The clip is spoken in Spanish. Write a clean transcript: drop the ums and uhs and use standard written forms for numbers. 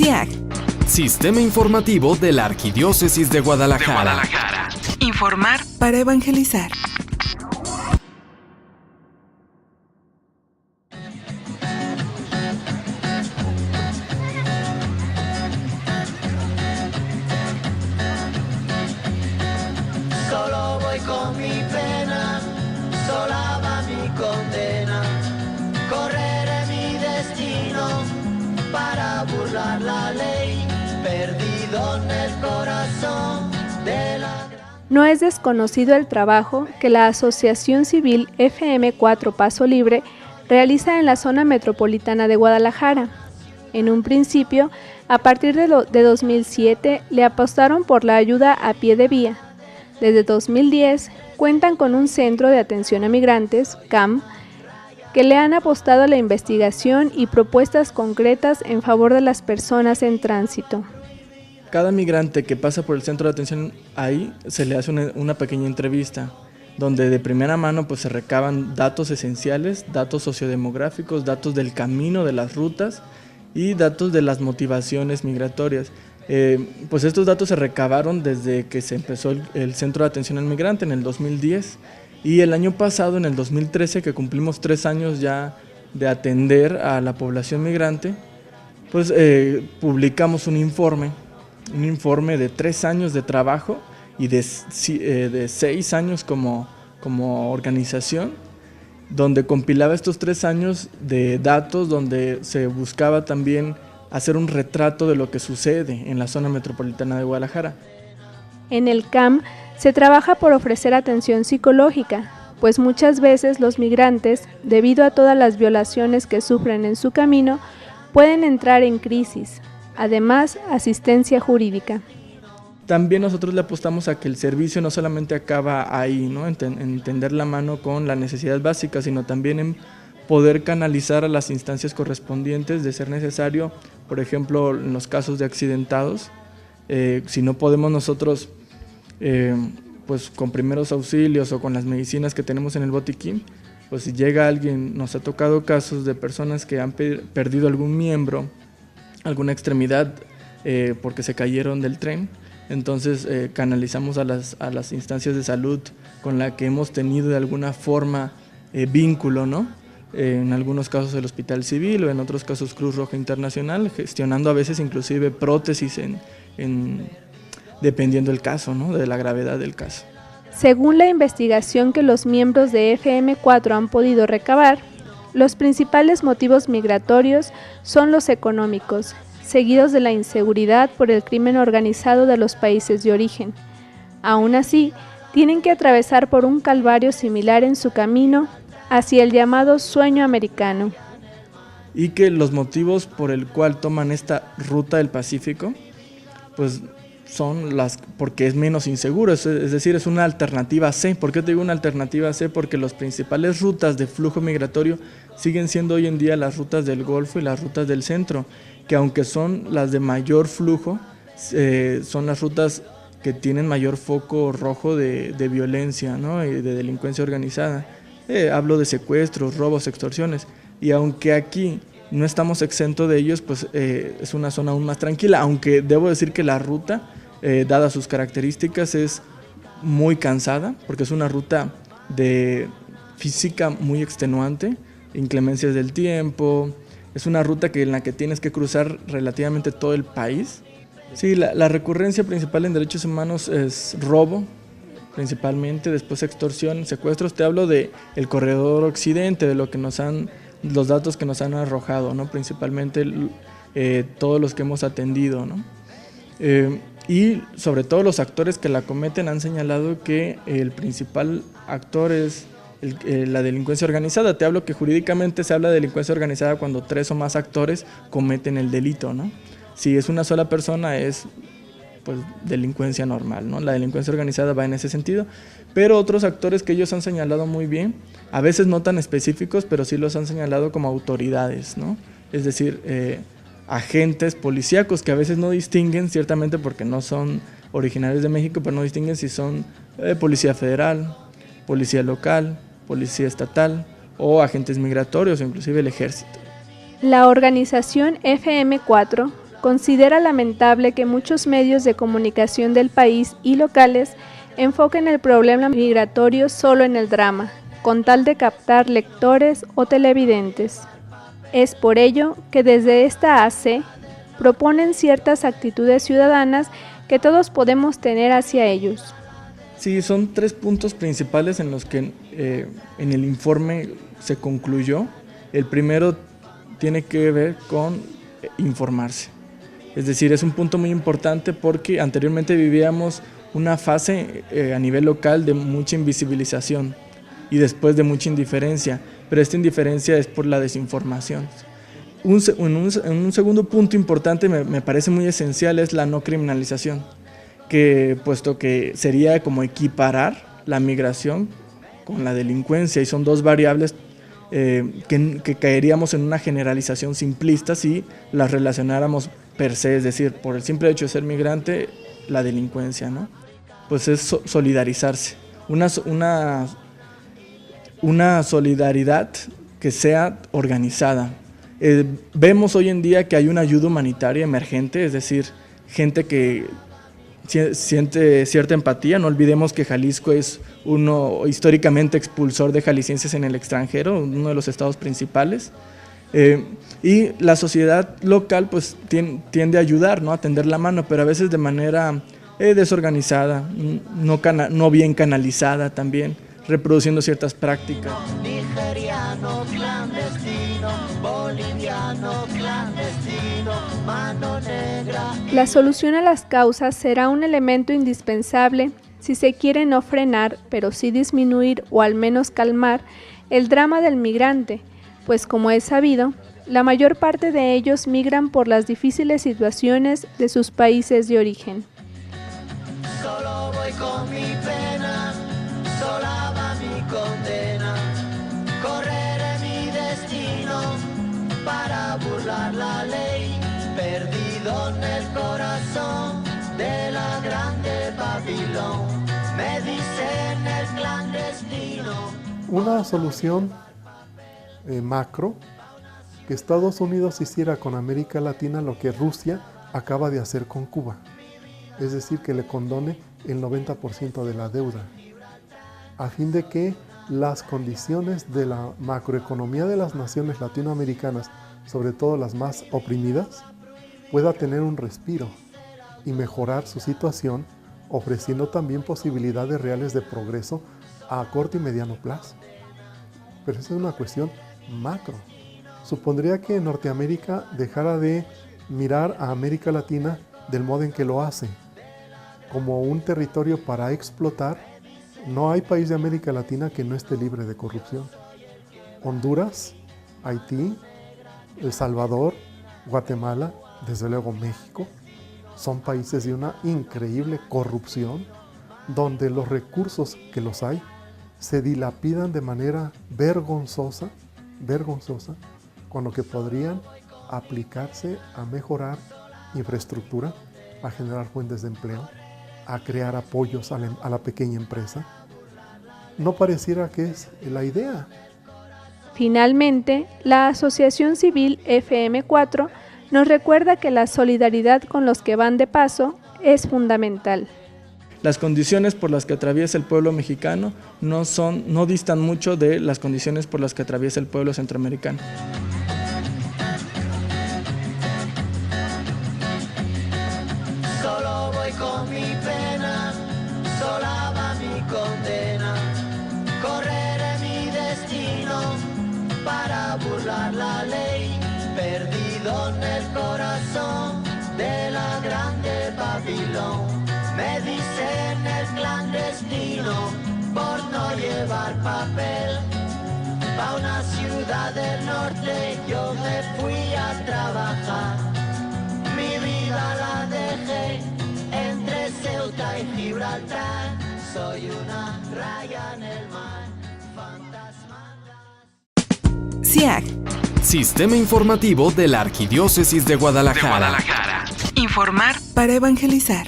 SIAG. Sistema Informativo de la Arquidiócesis de Guadalajara. Informar para evangelizar. Solo voy con mi pena, sola va mi condena. Correré mi destino para burlar la ley, perdido en el corazón de la... No es desconocido el trabajo que la Asociación Civil FM4 Paso Libre realiza en la zona metropolitana de Guadalajara. En un principio, a partir de 2007, le apostaron por la ayuda a pie de vía. Desde 2010, cuentan con un centro de atención a migrantes, CAM, que le han apostado a la investigación y propuestas concretas en favor de las personas en tránsito. Cada migrante que pasa por el centro de atención ahí se le hace una pequeña entrevista donde de primera mano pues se recaban datos esenciales, datos sociodemográficos, datos del camino de las rutas y datos de las motivaciones migratorias. Pues estos datos se recabaron desde que se empezó el centro de atención al migrante en el 2010 y el año pasado, en el 2013, que cumplimos 3 años ya de atender a la población migrante, pues publicamos un informe de 3 años de trabajo y de 6 años como organización, donde compilaba estos 3 años de datos, donde se buscaba también hacer un retrato de lo que sucede en la zona metropolitana de Guadalajara. En el CAM se trabaja por ofrecer atención psicológica, pues muchas veces los migrantes, debido a todas las violaciones que sufren en su camino, pueden entrar en crisis. Además, asistencia jurídica. También nosotros le apostamos a que el servicio no solamente acaba ahí, ¿no? en tender la mano con la necesidad básica, sino también en poder canalizar a las instancias correspondientes de ser necesario, por ejemplo, en los casos de accidentados, si no podemos nosotros, pues con primeros auxilios o con las medicinas que tenemos en el botiquín, pues si llega alguien, nos ha tocado casos de personas que han perdido algún miembro, alguna extremidad porque se cayeron del tren, entonces canalizamos a las instancias de salud con la que hemos tenido de alguna forma vínculo, ¿no? En algunos casos el Hospital Civil o en otros casos Cruz Roja Internacional, gestionando a veces inclusive prótesis dependiendo del caso, ¿no? De la gravedad del caso. Según la investigación que los miembros de FM4 han podido recabar, los principales motivos migratorios son los económicos, seguidos de la inseguridad por el crimen organizado de los países de origen. Aún así, tienen que atravesar por un calvario similar en su camino hacia el llamado sueño americano. Y que los motivos por el cual toman esta ruta del Pacífico, pues son porque es menos inseguro, es decir, es una alternativa C. ¿Por qué te digo una alternativa C? Porque las principales rutas de flujo migratorio siguen siendo hoy en día las rutas del Golfo y las rutas del centro, que aunque son las de mayor flujo, son las rutas que tienen mayor foco rojo de violencia, ¿no? Y de delincuencia organizada. Hablo de secuestros, robos, extorsiones, y aunque aquí no estamos exentos de ellos, pues es una zona aún más tranquila, aunque debo decir que la ruta, dadas sus características, es muy cansada, porque es una ruta de física muy extenuante, inclemencias del tiempo, es una ruta en la que tienes que cruzar relativamente todo el país. Sí, la recurrencia principal en derechos humanos es robo, principalmente, después extorsión, secuestros. Te hablo de el corredor occidente, de los datos que nos han arrojado, ¿no? Principalmente todos los que hemos atendido, ¿no? Y sobre todo los actores que la cometen han señalado que el principal actor es la delincuencia organizada. Te hablo que jurídicamente se habla de delincuencia organizada cuando 3 o más actores cometen el delito, ¿no? Si es una sola persona es pues delincuencia normal, ¿no? La delincuencia organizada va en ese sentido, pero otros actores que ellos han señalado muy bien, a veces no tan específicos, pero sí los han señalado como autoridades, ¿no? Es decir, agentes policíacos que a veces no distinguen, ciertamente porque no son originarios de México, pero no distinguen si son policía federal, policía local, policía estatal o agentes migratorios o inclusive el ejército. La organización FM4 considera lamentable que muchos medios de comunicación del país y locales enfoquen el problema migratorio solo en el drama, con tal de captar lectores o televidentes. Es por ello que desde esta AC proponen ciertas actitudes ciudadanas que todos podemos tener hacia ellos. Sí, son 3 puntos principales en los que en el informe se concluyó. El primero tiene que ver con informarse. Es decir, es un punto muy importante porque anteriormente vivíamos una fase a nivel local de mucha invisibilización y después de mucha indiferencia, pero esta indiferencia es por la desinformación. Un segundo punto importante me parece muy esencial es la no criminalización, puesto que sería como equiparar la migración con la delincuencia y son 2 variables que caeríamos en una generalización simplista si las relacionáramos per se, es decir, por el simple hecho de ser migrante, la delincuencia, ¿no? Pues es solidarizarse, una solidaridad que sea organizada. Vemos hoy en día que hay una ayuda humanitaria emergente, es decir, gente que siente cierta empatía. No olvidemos que Jalisco es uno históricamente expulsor de jaliscienses en el extranjero, uno de los estados principales. Y la sociedad local pues tiende a ayudar, ¿no? A tender la mano, pero a veces de manera desorganizada, no bien canalizada también, reproduciendo ciertas prácticas. Nigeriano clandestino, boliviano clandestino, mano negra. La solución a las causas será un elemento indispensable si se quiere no frenar, pero sí disminuir o al menos calmar el drama del migrante, pues como es sabido, la mayor parte de ellos migran por las difíciles situaciones de sus países de origen. Solo voy con mi pena, sola va mi condena. Correré mi destino para burlar la ley, perdido en el corazón de la grande Babilón. Me dicen el clandestino. Una solución macro, que Estados Unidos hiciera con América Latina lo que Rusia acaba de hacer con Cuba. Es decir, que le condone el 90% de la deuda, a fin de que las condiciones de la macroeconomía de las naciones latinoamericanas, sobre todo las más oprimidas, pueda tener un respiro y mejorar su situación, ofreciendo también posibilidades reales de progreso a corto y mediano plazo. Pero esa es una cuestión macro. Supondría que Norteamérica dejara de mirar a América Latina del modo en que lo hace, como un territorio para explotar. No hay país de América Latina que no esté libre de corrupción. Honduras, Haití, El Salvador, Guatemala, desde luego México, son países de una increíble corrupción, donde los recursos que los hay se dilapidan de manera vergonzosa, con lo que podrían aplicarse a mejorar infraestructura, a generar fuentes de empleo, a crear apoyos a la pequeña empresa. No pareciera que es la idea. Finalmente, la Asociación Civil FM4 nos recuerda que la solidaridad con los que van de paso es fundamental. Las condiciones por las que atraviesa el pueblo mexicano no distan mucho de las condiciones por las que atraviesa el pueblo centroamericano. Solo voy con mi pena, sola va mi condena. Correré mi destino para burlar la ley, perdido en el corazón de la grande Babilón. Me dicen el clandestino por no llevar papel. Pa' una ciudad del norte yo me fui a trabajar. Mi vida la dejé entre Ceuta y Gibraltar. Soy una raya en el mar, fantasma. SIAG. Sistema Informativo de la Arquidiócesis de Guadalajara. Informar para evangelizar.